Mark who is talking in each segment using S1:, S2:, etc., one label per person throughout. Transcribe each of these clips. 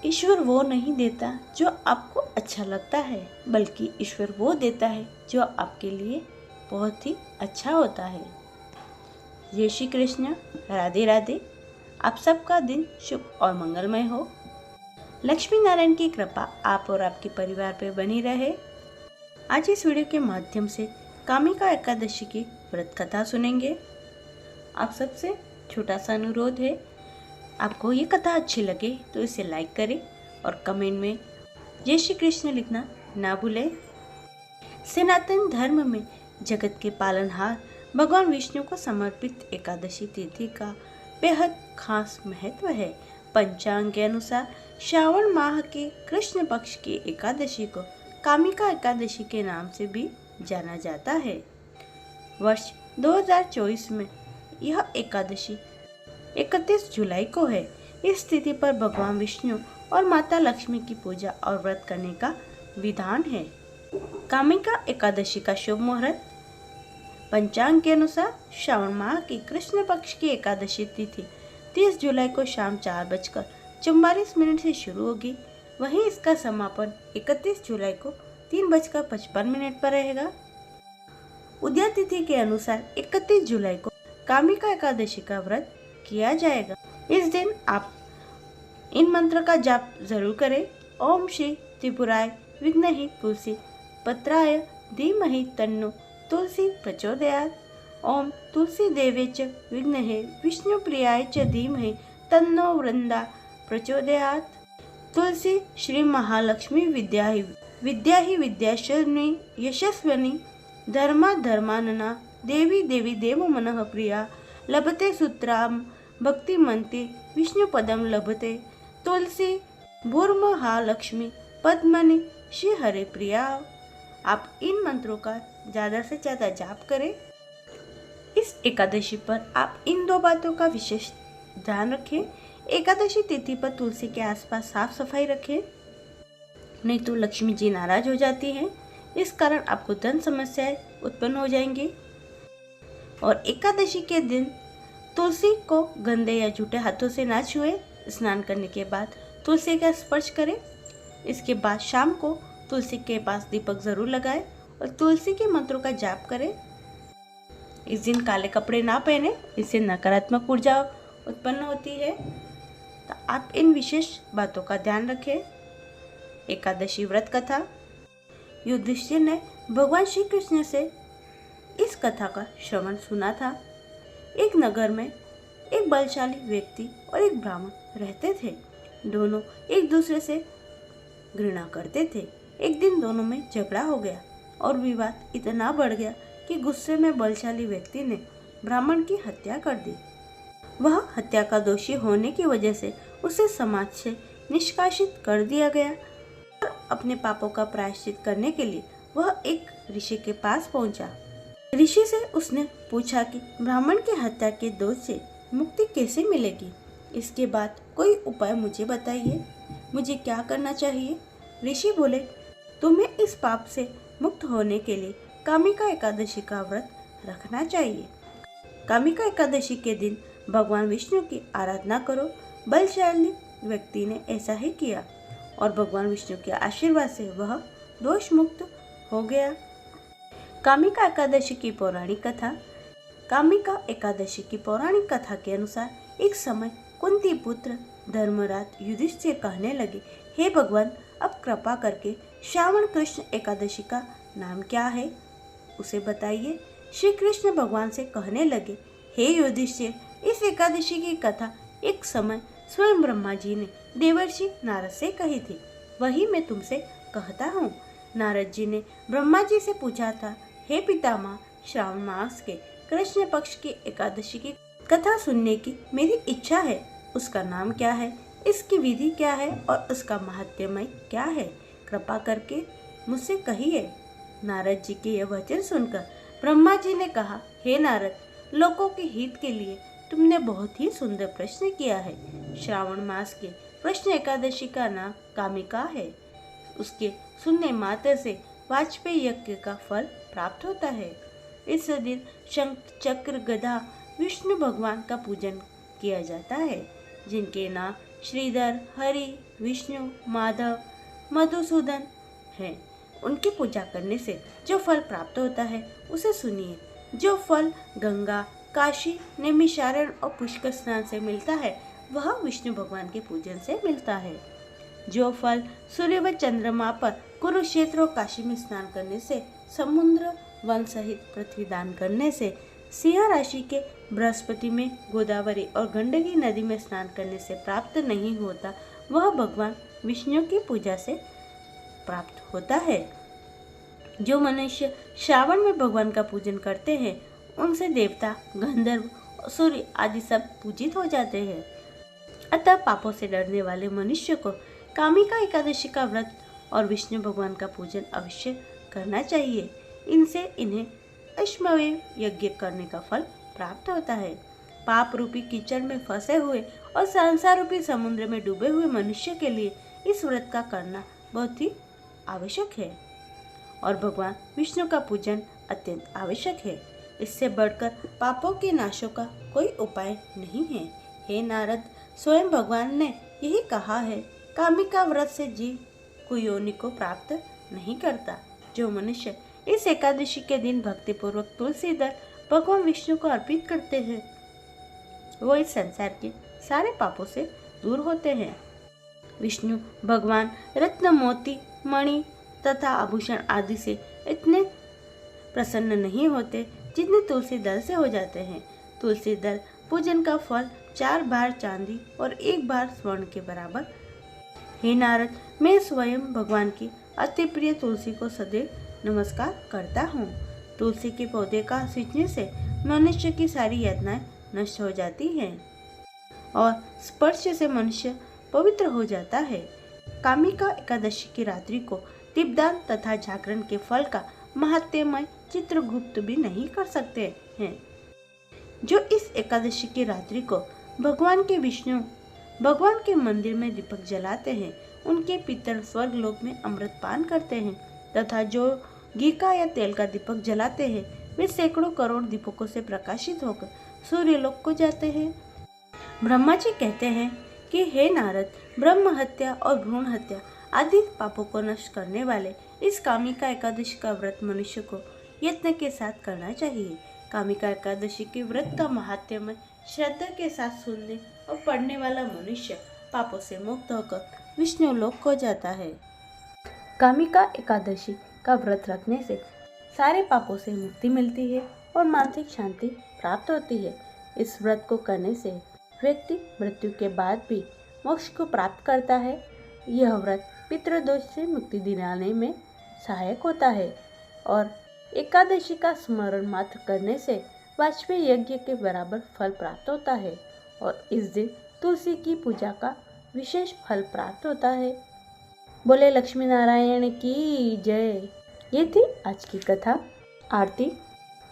S1: ईश्वर वो नहीं देता जो आपको अच्छा लगता है, बल्कि ईश्वर वो देता है जो आपके लिए बहुत ही अच्छा होता है। जय श्री कृष्ण, राधे राधे। आप सबका दिन शुभ और मंगलमय हो। लक्ष्मी नारायण की कृपा आप और आपके परिवार पर बनी रहे। आज इस वीडियो के माध्यम से कामिका एकादशी की व्रत कथा सुनेंगे। आप सबसे छोटा सा अनुरोध है, आपको ये कथा अच्छी लगे तो इसे लाइक करें और कमेंट में जय श्री कृष्ण लिखना ना भूलें। सनातन धर्म में जगत के पालनहार भगवान विष्णु को समर्पित एकादशी तिथि का बेहद खास महत्व है। पंचांग के अनुसार श्रावण माह के कृष्ण पक्ष की एकादशी को कामिका एकादशी के नाम से भी जाना जाता है। वर्ष 2024 में यह एकादशी 31 जुलाई को है। इस तिथि पर भगवान विष्णु और माता लक्ष्मी की पूजा और व्रत करने का विधान है। कामिका एकादशी का शुभ मुहूर्त। पंचांग के अनुसार श्रावण माह की कृष्ण पक्ष की एकादशी तिथि 30 जुलाई को शाम 4:44 से शुरू होगी। वहीं इसका समापन 31 जुलाई को 3:55 पर रहेगा। उदया तिथि के अनुसार 31 जुलाई को कामिका एकादशी का व्रत किया जाएगा। इस दिन आप इन मंत्र का जाप जरूर करें। ओम श्री त्रिपुराय विघ्नहि तुलसी पत्राय धीमहि तन्नो तुलसी प्रचोदयात्। ओम तुलसी देवे च विघ्नहे विष्णुप्रियाय च धीमहि तन्नो वृंदा प्रचोदयात्। तुलसी श्री महालक्ष्मी विद्याहि विद्याशरणी यशस्विनी धर्मा धर्मानना देवी देवी देव मनः प्रिया लभते सूत्राम भक्तिमन्ते विष्णुपदम लभते। तुलसी भूर्महालक्ष्मी पद्मनि श्री हरे प्रिया। आप इन मंत्रों का ज़्यादा से ज़्यादा जाप करें। इस एकादशी पर आप इन दो बातों का विशेष ध्यान रखें। एकादशी तिथि पर तुलसी के आसपास साफ सफाई रखें, नहीं तो लक्ष्मी जी नाराज हो जाती हैं। इस कारण आपको धन समस्याएं उत्पन्न हो जाएंगी। और एकादशी के दिन तुलसी को गंदे या झूठे हाथों से ना छुए। स्नान करने के बाद तुलसी का स्पर्श करें। इसके बाद शाम को तुलसी के पास दीपक जरूर लगाएं और तुलसी के मंत्रों का जाप करें। इस दिन काले कपड़े ना पहने, इससे नकारात्मक ऊर्जा उत्पन्न होती है। तो आप इन विशेष बातों का ध्यान रखें। एकादशी व्रत कथा। युधिष्ठिर ने भगवान श्री कृष्ण से इस कथा का श्रवण सुना था। एक नगर में एक बलशाली व्यक्ति और एक ब्राह्मण रहते थे। दोनों एक दूसरे से घृणा करते थे। एक दिन दोनों में झगड़ा हो गया और विवाद इतना बढ़ गया कि गुस्से में बलशाली व्यक्ति ने ब्राह्मण की हत्या कर दी। वह हत्या का दोषी होने की वजह से उसे समाज से निष्कासित कर दिया गया और अपने पापों का प्रायश्चित करने के लिए वह एक ऋषि के पास पहुंचा। ऋषि से उसने पूछा कि ब्राह्मण की हत्या के दोष से मुक्ति कैसे मिलेगी। इसके बाद कोई उपाय मुझे बताइए, मुझे क्या करना चाहिए। ऋषि बोले, तुम्हें इस पाप से मुक्त होने के लिए कामिका एकादशी का व्रत रखना चाहिए। कामिका एकादशी के दिन भगवान विष्णु की आराधना करो। बलशाली व्यक्ति ने ऐसा ही किया और भगवान विष्णु के आशीर्वाद से वह दोष मुक्त हो गया। कामिका एकादशी की पौराणिक कथा। कामिका एकादशी की पौराणिक कथा के अनुसार एक समय कुंती पुत्र धर्मराज युधिष्ठिर कहने लगे, हे भगवान, अब कृपा करके श्रावण कृष्ण एकादशी का नाम क्या है, उसे बताइए। श्री कृष्ण भगवान से कहने लगे, हे युधिष्ठिर, इस एकादशी की कथा एक समय स्वयं ब्रह्मा जी ने देवर्षि नारद से कही थी, वही मैं तुमसे कहता हूँ। नारद जी ने ब्रह्मा जी से पूछा था, हे पितामह, श्रावण मास के कृष्ण पक्ष की एकादशी की कथा सुनने की मेरी इच्छा है। उसका नाम क्या है, इसकी विधि क्या है और उसका महात्म्य क्या है, कृपा करके मुझसे कहिए। नारद जी के यह वचन सुनकर ब्रह्मा जी ने कहा, हे नारद, लोगों के हित के लिए तुमने बहुत ही सुंदर प्रश्न किया है। श्रावण मास के कृष्ण एकादशी का नाम कामिका है। उसके सुनने मात्र से वाजपेयी यज्ञ का फल प्राप्त होता है। इस दिन शंख चक्र गदा विष्णु भगवान का पूजन किया जाता है, जिनके नाम श्रीधर, हरि, विष्णु, माधव, मधुसूदन हैं। उनकी पूजा करने से जो फल प्राप्त होता है उसे सुनिए। जो फल गंगा, काशी, नैमिषारण्य और पुष्कर स्नान से मिलता है वह विष्णु भगवान के पूजन से मिलता है। जो फल सूर्य व चंद्रमा पर कुरुक्षेत्र और काशी में स्नान करने से, समुद्र वन सहित पृथ्वी दान करने से, सिंह राशि के बृहस्पति में, गोदावरी और गंडकी नदी में स्नान करने से प्राप्त नहीं होता, वह भगवान विष्णु की पूजा से प्राप्त होता है। जो मनुष्य श्रावण में भगवान का पूजन करते हैं उनसे देवता, गंधर्व, सूर्य आदि सब पूजित हो जाते हैं। अतः पापों से डरने वाले मनुष्य को कामिका एकादशी का व्रत और विष्णु भगवान का पूजन अवश्य करना चाहिए। इनसे इन्हें अश्वमेध यज्ञ करने का फल प्राप्त होता है। पाप रूपी कीचड़ में फंसे हुए और संसार रूपी समुद्र में डूबे हुए मनुष्य के लिए इस व्रत का करना बहुत ही आवश्यक है और भगवान विष्णु का पूजन अत्यंत आवश्यक है। इससे बढ़कर पापों के नाशों का कोई उपाय नहीं है। हे नारद, स्वयं भगवान ने यही कहा है, कामिका व्रत से जीव कुयोनि को प्राप्त नहीं करता। जो मनुष्य इस एकादशी के दिन भक्तिपूर्वक तुलसी दल भगवान विष्णु को अर्पित करते हैं वो इस संसार के सारे पापों से दूर होते हैं। विष्णु भगवान रत्न, मोती, मणि तथा आभूषण आदि से इतने प्रसन्न नहीं होते जितने तुलसी दल से हो जाते हैं। तुलसी दल पूजन का फल 4 बार चांदी और 1 बार स्वर्ण के बराबर। हे नारद, मैं स्वयं भगवान की अति प्रिय तुलसी को सदैव नमस्कार करता हूँ। तुलसी के पौधे का सींचने से मनुष्य की सारी यातनाएं नष्ट हो जाती हैं और स्पर्श से मनुष्य पवित्र हो जाता है। कामिका एकादशी की रात्रि को दीपदान तथा जागरण के फल का महात्म्य चित्रगुप्त भी नहीं कर सकते हैं। जो इस एकादशी की रात्रि को भगवान के मंदिर में दीपक जलाते हैं उनके पितर स्वर्ग लोक में अमृत पान करते हैं तथा जो घी का या तेल का दीपक जलाते हैं वे सैकड़ों करोड़ दीपकों से प्रकाशित होकर सूर्य लोक को जाते हैं। ब्रह्मा जी कहते हैं कि हे नारद, ब्रह्म हत्या और भ्रूण हत्या आदि पापों को नष्ट करने वाले इस कामिका एकादशी का व्रत मनुष्य को यत्न के साथ करना चाहिए। कामिका एकादशी के व्रत का महात्म्य श्रद्धा के साथ सुनने और पढ़ने वाला मनुष्य पापों से मुक्त होकर विष्णु लोक को जाता है। कामिका एकादशी का व्रत रखने से सारे पापों से मुक्ति मिलती है और मानसिक शांति प्राप्त होती है। इस व्रत को करने से व्यक्ति मृत्यु के बाद भी मोक्ष को प्राप्त करता है। यह व्रत पितृदोष से मुक्ति दिलाने में सहायक होता है और एकादशी का स्मरण मात्र करने से वाजपेयी यज्ञ के बराबर फल प्राप्त होता है और इस दिन तुलसी की पूजा का विशेष फल प्राप्त होता है। बोले लक्ष्मी नारायण की जय। ये थी आज की कथा। आरती।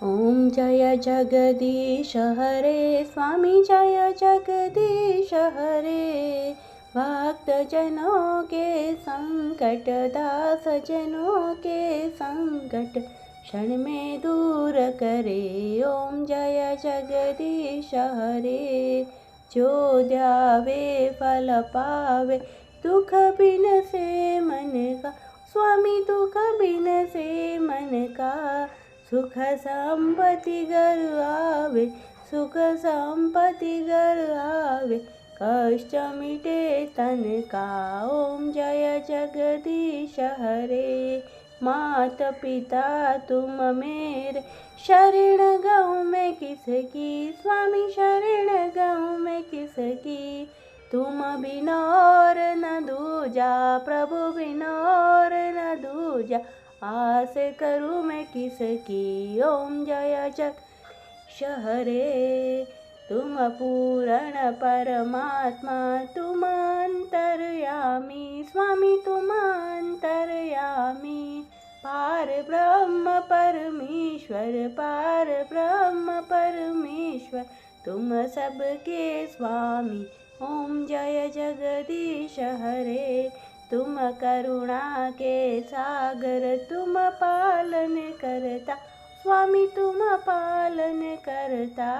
S1: ओम जय जगदीश हरे, स्वामी जय जगदीश हरे। भक्त जनों के संकट, दास जनों के संकट क्षण में दूर करे। ओम जय जगदीश हरे। जो ध्यावे फल पावे, दुख बिन से मन का। स्वामी दुख बिन से मन का। सुख संपत्ति घर आवे, सुख संपत्ति घर आवे। कष्ट मिटे तन का। ओम जय जगदीश हरे। माता पिता तुम मेरे, शरण गहूँ मैं किसकी। स्वामी शरण गहूँ मैं किसकी। तुम बिन और न दूजा, प्रभु बिन और न दूजा। आस करूँ मैं किसकी। ओम जय जगदीश हरे। तुम पूर्ण परमात्मा, तुम अंतर्यामी। स्वामी तुम अंतर्यामी। पार ब्रह्म परमेश्वर, पार ब्रह्म परमेश्वर। तुम सबके स्वामी। ओम जय जगदीश हरे। तुम करुणा के सागर, तुम पालन करता। स्वामी तुम पालन करता।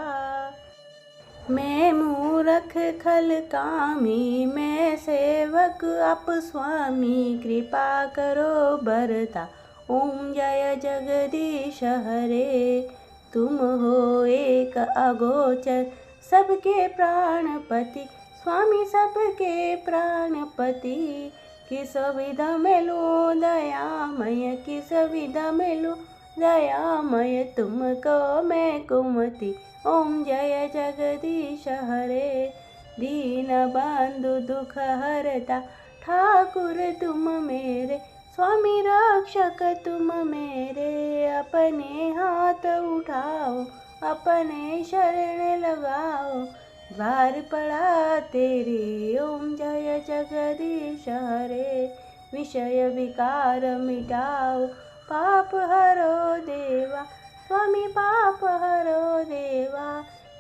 S1: मैं मूरख खल कामी, मैं सेवक आप स्वामी, कृपा करो बरता। ओम जय जगदीश हरे, तुम हो एक अगोचर, सबके प्राणपति, स्वामी सबके प्राणपति। किस विधा में लो दयामय, किस विधा में लो दयामय, तुमको मैं कुमति। ओम जय जगदीश हरे, दीन बंधु दुख हरता, ठाकुर तुम मेरे, स्वामी रक्षक तुम मेरे। अपने हाथ उठाओ, अपने शरण लगाओ, द्वार पड़ा तेरे। ओम जय जगदीश हरे, विषय विकार मिटाओ, पाप हरो देवा, स्वामी पाप हरो देवा।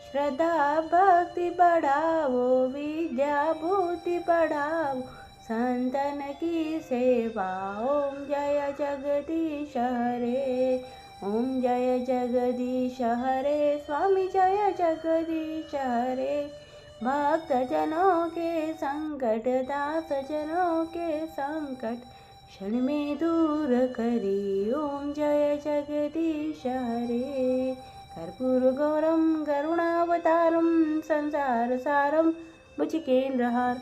S1: श्रद्धा भक्ति बढ़ाओ, विद्या बुद्धि बढ़ाओ, संतन की सेवा। ओम जय जगदीश हरे, ओम जय जगदीश हरे, स्वामी जय जगदीश हरे। भक्त जनों के संकट, दास जनों के संकट, क्षण में दूर करी। ओम जय जगदीश हरे, कर्पूर गौरम करुणावतारम, संसार सारम भुजगेन्द्रहार,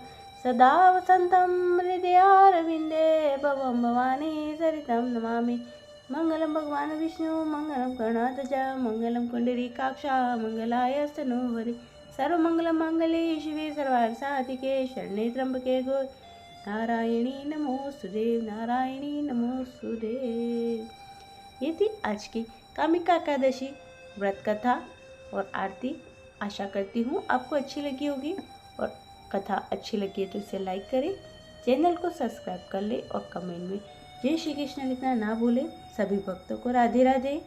S1: सदा वसंतम हृदयारविंदे, भवम भवानी सरितं नमामि। मंगलम भगवान विष्णु, मंगलम गणाध्वजा, मंगलम कुंडलीकाक्षा, मंगलाय स्तनोहरि, सर्वमंगल मांगल्ये शिवे सर्वार्थ साधिके, शरण्ये त्र्यंबके गौरी नारायणी नमोस्तुते, नारायणी नमोस्तुते। ये थी आज की कामिका एकादशी व्रत कथा और आरती। आशा करती हूँ आपको अच्छी लगी होगी, और कथा अच्छी लगी है तो इसे लाइक करें, चैनल को सब्सक्राइब कर ले और कमेंट में जय श्री कृष्ण लिखना ना भूलें। सभी भक्तों को राधे राधे।